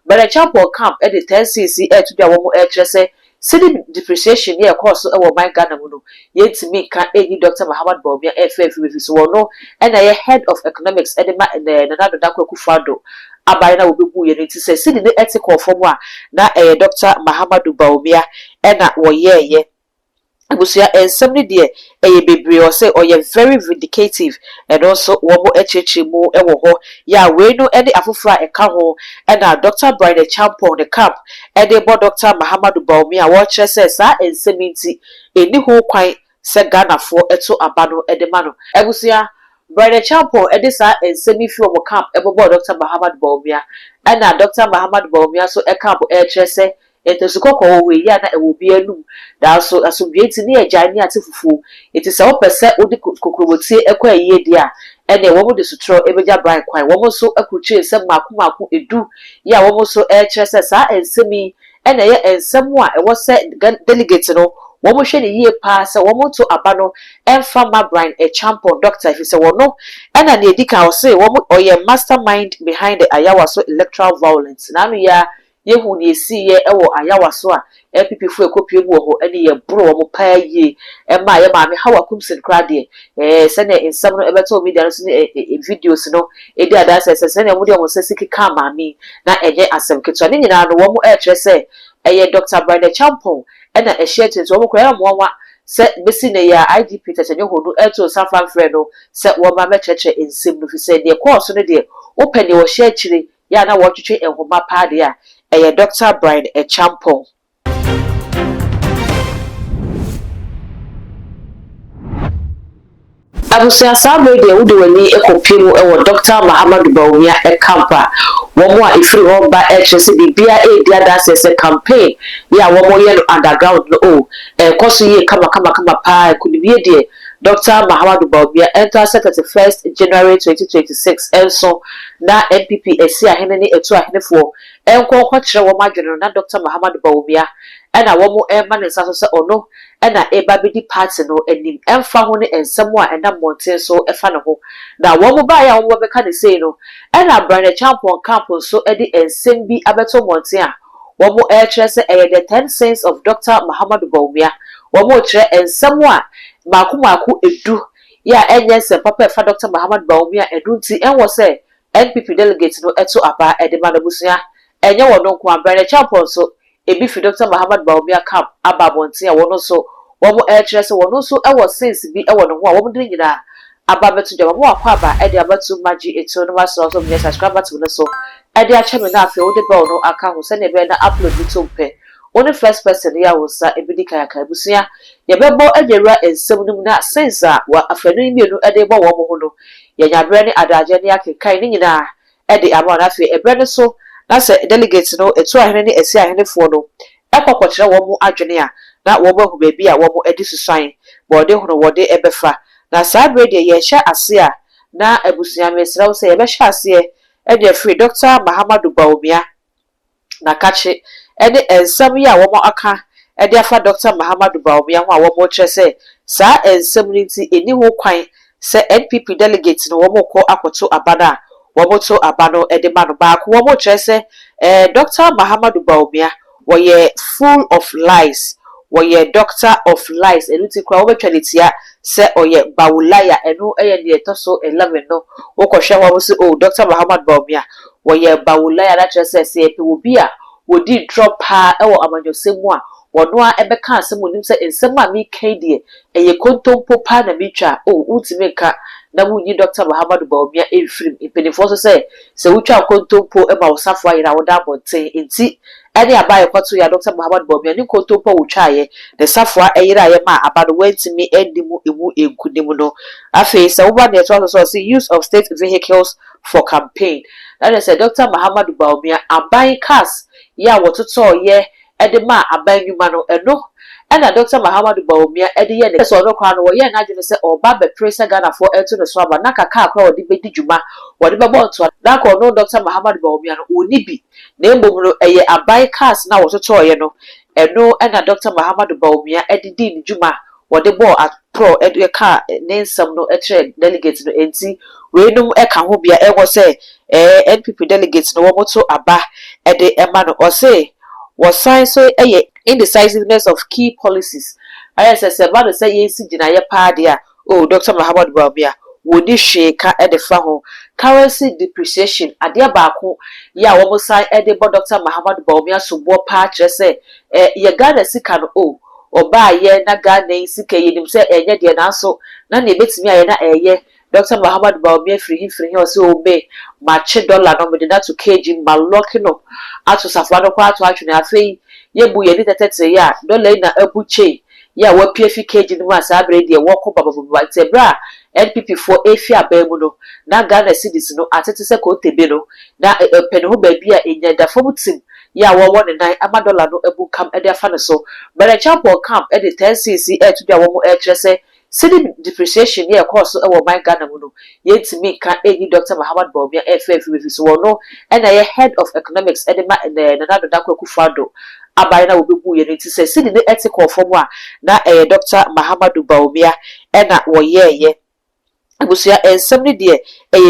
But Acheampong camp at the 10cc to the woman say city depreciation near course our my Ghana muno. Yet to me can any Dr. Muhammad Bawumia FF with so no and I head of economics and another Dako Kufado. Abayana will be booing it to say city the ethical for moi na Dr. Muhammad Bawumia and that war ye. Abusia and somebody there a baby or say or you're very vindicative and also one more mo ya we no any afufra e ka ho and Dr. Bryan Acheampong the camp and they bought Dr. Muhammad Bawumia watch says and 70 any whole quite se Ghana for eto abano edemano Abusia Bryan Acheampong and this and semi from camp ever bought Dr. Muhammad Bawumia and Dr. Muhammad Bawumia so a camp say it is a cocoa we ya na it will be a loom. That's so as we near Jania Tifu. It is our percent with the cocoa a quay ye dear. And a woman is to throw every Bryan quite one so a kuchi some makumaku it do. Ya almost so air chesses and semi and somewhat it was said delegates no. One more shady year pass a woman to abano and farmer Bryan Acheampong doctor if he say no. And an edika will say one or your mastermind behind the Ayawaso electoral violence. Now ya. Yehu ni si ye ewo ayawaso a epipi fu ekopie mu ho ene ye bro mo pa ye e ma ye ma me hawa kumsin krade se ne ensam no ebeto media no videos no e dia da se ne mo de mo se siki ka ma mi na enye asem keto ne nyina no wo mo e kire se eye Dr. Bryan Acheampong ena e share tin so mo kra mo wa se besi ne ya IDP tetenye hodo eto sanfan frɛ no se wo ma me cheche ensem no fi se de course no de open wo share chire ya na wo twetwe ehoma pa de a Dr. Bryan Acheampong. Abusia sabe de wudi wani ekopiemu ewo Dr. Muhammad Bawumia campa. Womo a ifri ho ba HC bibia dia da se campaign ya womo ye underground no koso ye kama pa kunibie de Dr. Muhammad Bawumia enter 31st January 2026 enso na MPP esi ahene ni etu ahene fo enko kwakire wo madwene na Dr. Muhammad Bawumia ena womo ema ne saso se ono ena eba bidi party no enim emfa ho ne ensem a ena monten so efa ne ho na womo ba ya womo beka ne sei no ena Bryan Acheampong camp so edi ensem bi abeto monten a womo kire se the 10 cents of Dr. Muhammad Bawumia womo kire ensem a maku edu ya enye se papa efa Dr. Muhammad Bawumia edunti enwo se NPP delegate no eto aba edema na busia enye wono kwa Bryan Acheampong so ebi fi Dr. Muhammad Bawumia camp aba bonten a wono so womo kire se wono so ewo sense bi ewo no ho a womo de nyina aba beto jama mo akwa aba e de abatu magi eto no waso so me subscribe to no so e de acha me na afi wo de bell no aka ho se ne be na upload bi to mpe only first person ya wo sa ebidi kayaka busia ye bebo edewura ensem num na sense a wa afanu mienu ede bo wo mo ho no ye nyabre ne adaje ne akekai ne nyina ede aba na afi ebre ne so na se delegate no etu ahene ne esi ahene fo no ekokokire wo mo adwene a na wo bo hu bebi a wo mo edi susan bo de hono wo de ebefa na sabre de ye hya ase a na abusia mesra wo se ye be hya ase ede free Dr. Muhammad Bawumia na kache ene ensem ya wo mo aka ede afa Dr. Muhammad Bawumia ho a wo mo kire se sa ensem ni ti eni ho kwan se NPP delegate no wo mo ko akoto abana wo mo to abano ede ma no ba ko wo mo kire se Dr. Muhammad Bawumia wo ye full of lies wo ye doctor of lies enu ti kwa wo betwanitia se oye bawulaya enu eye ne etoso 11 no wo ko hwe wo se o Dr. Muhammad Bawumia wo ye bawulaya na kire se epe obi a wodi drop ha ewo amanyosemu a wono a ebeka asemu nim se ensem a mi kan die eye kontompo pa na mitwa o utime ka na munyi Dr. Muhammad Bawumia efrim ipedifo so se wutwa kontompo e ma wosafo ayira woda bonten enti ene abaye kwato ya Dr. Muhammad Bawumia ni kontompo wutwa ye de safo ayira ye ma abado wentimi endimu emu enkunim no afi se wo ba ne to so say use of state vehicles for campaign that is Dr. Muhammad Bawumia abai cars ya wototo ye edema abanyuma no eno ena Dr. Muhammad Bawumia ede ye ne so no kwa no ye na agene se oba be presa Ghana for eto no so aba na kaka akwa odi bedi djuma wodi be bonto na ko no Dr. Muhammad Bawumia no oni bi na embom no eye abai cars na wototo ye no eno ena Dr. Muhammad Bawumia ede di djuma wodi bo at pro ede ka nensam no etre delegate no enti we no eka ho bia e wo say NPP delegates no wo to aba e de ema no o say was sign so indecisiveness of key policies. I say ba no say yensi gina ye pa de a oh Dr. Muhammad Bawumia wodi hwe ka e de fa ho currency depreciation ade baako ya wo sign e de Dr. Muhammad Bawumia so bo pa kire say ye Ghana sika no oh oba ye na Ghana sika yenim say enye de na so na na ebetimi aye na eye Dr. Muhammad Bawumia free o say obe match dollar no me na to kg ma locking up ato safwa no kwa ato atwene afei ye bu ye ni tetete ya dollar na abuche ya wa pf kg no ma sa abre de wo ko baba tebra NPP for efi abamu no na Ghana cedis no atete se ko tebe no na pene ho ba bia enya da fom tim ya wo ne nan ama dollar no abu kam e de afa ne so but Acheampong camp e de 10cc e to dia wo mo e kire se city depreciation ye course e wo my Ghana mu no ye ntimi ka eni Dr. Muhammad Bawumia FF so wo no e na ye head of economics e de ma na do da kwaku fado abai na obebu ye nti se city ne ethical form a na Dr. Muhammad Bawumia e na wo ye abusia ensem ne de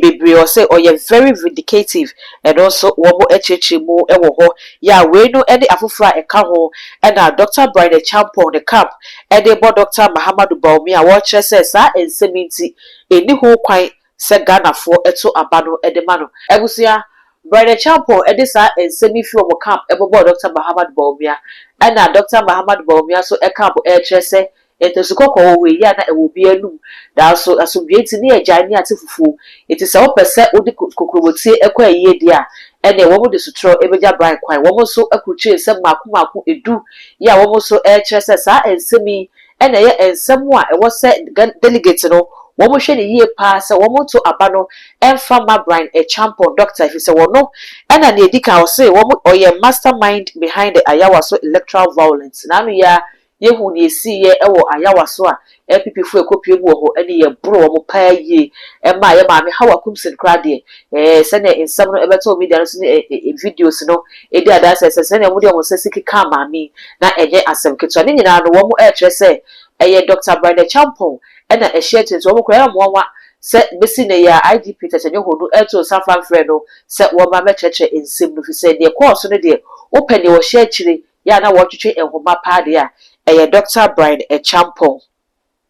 bebre o say oye very vindicative and also wo mo echechimu e wo ho ya we no e de afofra e ka ho e na Dr. Bryan Acheampong the camp e de bo Dr. Muhammad Bawumia wo kire say sa ensem nti eni ho kwan se Ghana fo eto abano e de mano abusia Bryan Acheampong e de sa ensem fi wo camp e bo Dr. Muhammad Bawumia e na Dr. Muhammad Bawumia so e camp e kire say etosukoko we ya na ewo bia num da so asubie ni eja ni atifufu eti se opese odi kokrobotie ekwa yie dia ene wo mo de sutro ebeja Bryan kwan wo mo so akuche se maku edu ya wo mo so e kire se sa ensemi ene ye ensemu a ewo se delegate no wo mo hwe ne yie pa se wo mo to aba no emfa ma Bryan Acheampong doctor if se wo no ena na edika wo se wo mo oye mastermind behind the Ayawaso electoral violence na no ya yehu ne esi ye ewo Ayawaso a EPP fu ekopie mu ho ene ye bro wo mo pa ye e ma ye ma me hawa kumsin krade se ne ensam no ebeto media no so videos no edi adasa se ne mo de mo sesiki ka ma mi na enye asem keto ne nyina no wo mo e kire se eye Dr. Bryan Acheampong ena ehye tinso wo mo kra mo wa se besi ne ya IDP tetenye hodo eto sanfan frɛ no se wo ma mecheche ensem no fi se de course no de open wo hye akire ya na wo twetwe ehoma pa de a eye Dr. Bryan Acheampong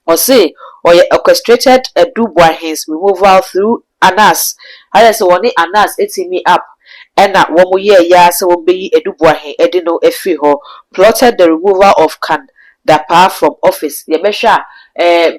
or say or orchestrated a Dubois removal through Anas. I say one Anas etimi up and that one year ya so be a Dubois edino efi ho plotted the removal of Can Dapa from office. Ye mesha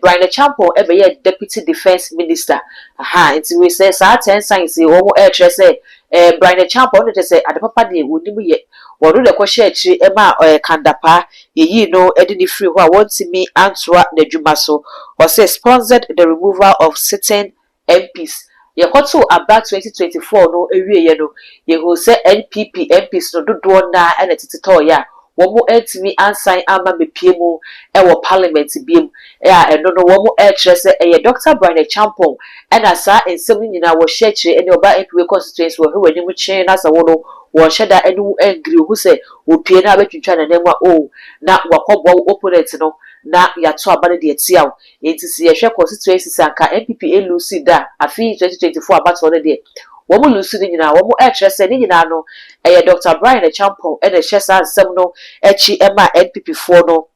Bryan Acheampong ebe ye deputy defense minister. Aha, it's we say sa 10 signs ye wo e kire say Bryan Acheampong no say adepapa de wonimu ye wono de ko hye akiri e ma Kandapa ye no edini free ho a wontimi antoa na dwuma so or say sponsored the removal of certain MPs. Ye koto about 2024 no ewie ye no ye go say NPP MPs no dodo na na titito ya womo etimi ansan ama mepie mu e wo parliament biem ya eno no womo e kire se e Dr. Bryan Acheampong na sa ensem nyina wo hye kire ene oba MPP constituency wo hwe ni mu kyen na sa wo no wo hyeda enu angry hu se wo pie na betwitwa na nemwa o na wakobwo opponent no na yato abane de tia wo enti se ye hwe constituency sanka MPP elusi da afi 2024 abato no de womo lusu ni nyina womo e kire se ni nyina no eye Dr. Bryan Acheampong e de hye sa nsem no echi ema NPP for no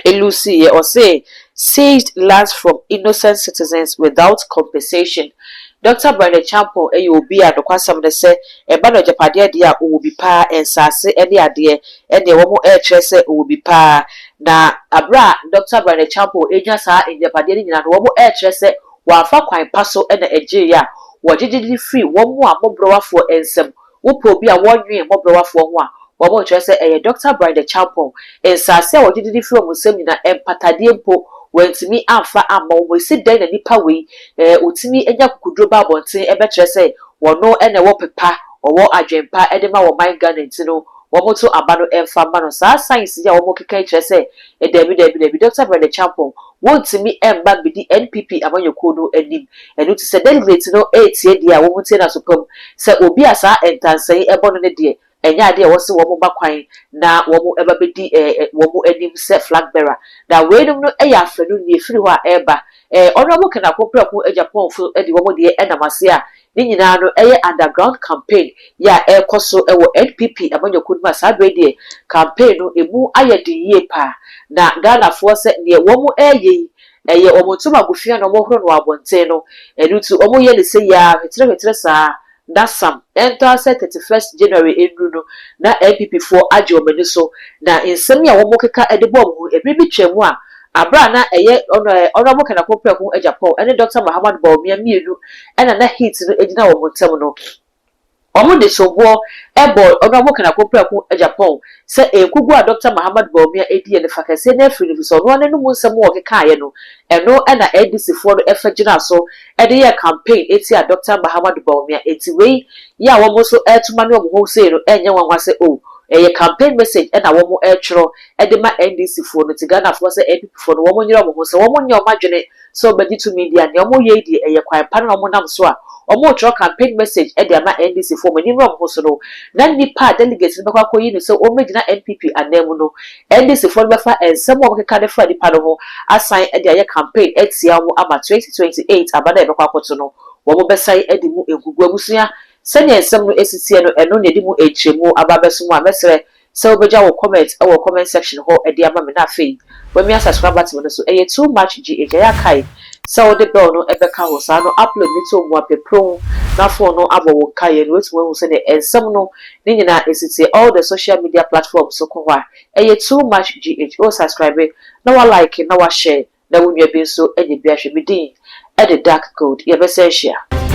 elusi ye or say seized lands from innocent citizens without compensation. Dr. Bryan Acheampong obi a nokwasam ne se eba no japade de a obi pa ensase ene ade ene wo mo e kire se obi pa na abra Dr. Bryan Acheampong enya sa japade ni nyina no wo mo e kire se wa fa kwan paso ene eje ya wo jijiji free wo mo a mobrowafo ensem wo po obi a wonwe mobrowafo ho a wo mo kire se Dr. Bryan Acheampong ensase wo jijiji free wo sem nyina empatade mpo wentimi amfa amma wo si dan na nipa we otimi enya kukudro ba bonten ebe kire se wono ene wo pepa owo adwempa ede ma wo man Ghana ntino wo moto abano emfa ma no sa science ya wo mo keka kire se debi Dr. Bryan Acheampong wontimi emba bidi NPP amanyokodo anim enu ti se delegate no etie dia wo motie na sopam se obi asa entansan ebo no ne de enya ade wo se wo mo bakwan na wo mo eba bedi wo mo anim se flag bearer na we no no eya afanu ni efiri ho a eba honorable kana kopraku Acheampong fo de wo mo de enamase a ni nyina no eye underground campaign ya ekoso ewo NPP amanyoku ma sadwe de campaign no emu ayede yie pa na Ghana fo se ne wo mo eye eye omotuma gufia no mo horo no abonten no enutu omo ye ne se ya hetre sa dasam enter 31st January enru no na NPP fo age omani so na nsem ya wo mo keka edebo mo ebibi twemu a abra na eye ono mo kana kopraku Acheampong ene Dr. Bawumia mienu ena na hit no ejina wo montem no omo de sobo ebo ono mo kana kopraku Acheampong se ekugu a Dr. Bawumia edi ne fakase na afiri no so no no mu nsem wo keka ye no eno ena ADC fo no efa gina so ede ye campaign eti a Dr. Bawumia eti we ya wo mo so etuma ne wo ho se no enye wanwase o eye campaign message ena wo mo etwro ede ma NDC fo no tigana fo se NPP fo no wo mo nyira wo ho se wo mo nyoma dwene so bedi to media ne wo mo ye di eye kwan pa no mo nam so a omo tro campaign message ede ama NDC fo mo nyira wo ho so no na nipa delegate be kwa koyi no so o megina NPP anemu no NDC fo be fa ensem wo keka de fa nipa no ho assign ede aye campaign etia wo ama 2028 abada be kwa koto no wo mo be sai ede mu egugu abusua senya ensem no esitie no eno ne di mu echemu ababeso mu amesre se obeja wo comment wo comment section ho ede ama me na afei when me subscribe button no so too much gh ya kai se wo de bell no ebeka ho sa no upload ni to mu apepro na phone no abo wo kai no wetu wo se ne ensem no ni nyina esitie all the social media platforms so ko wa too much gh o subscribe na wa like na wa share na wo nwa bi so enye bi ahwe bi din e the dark code ye be se share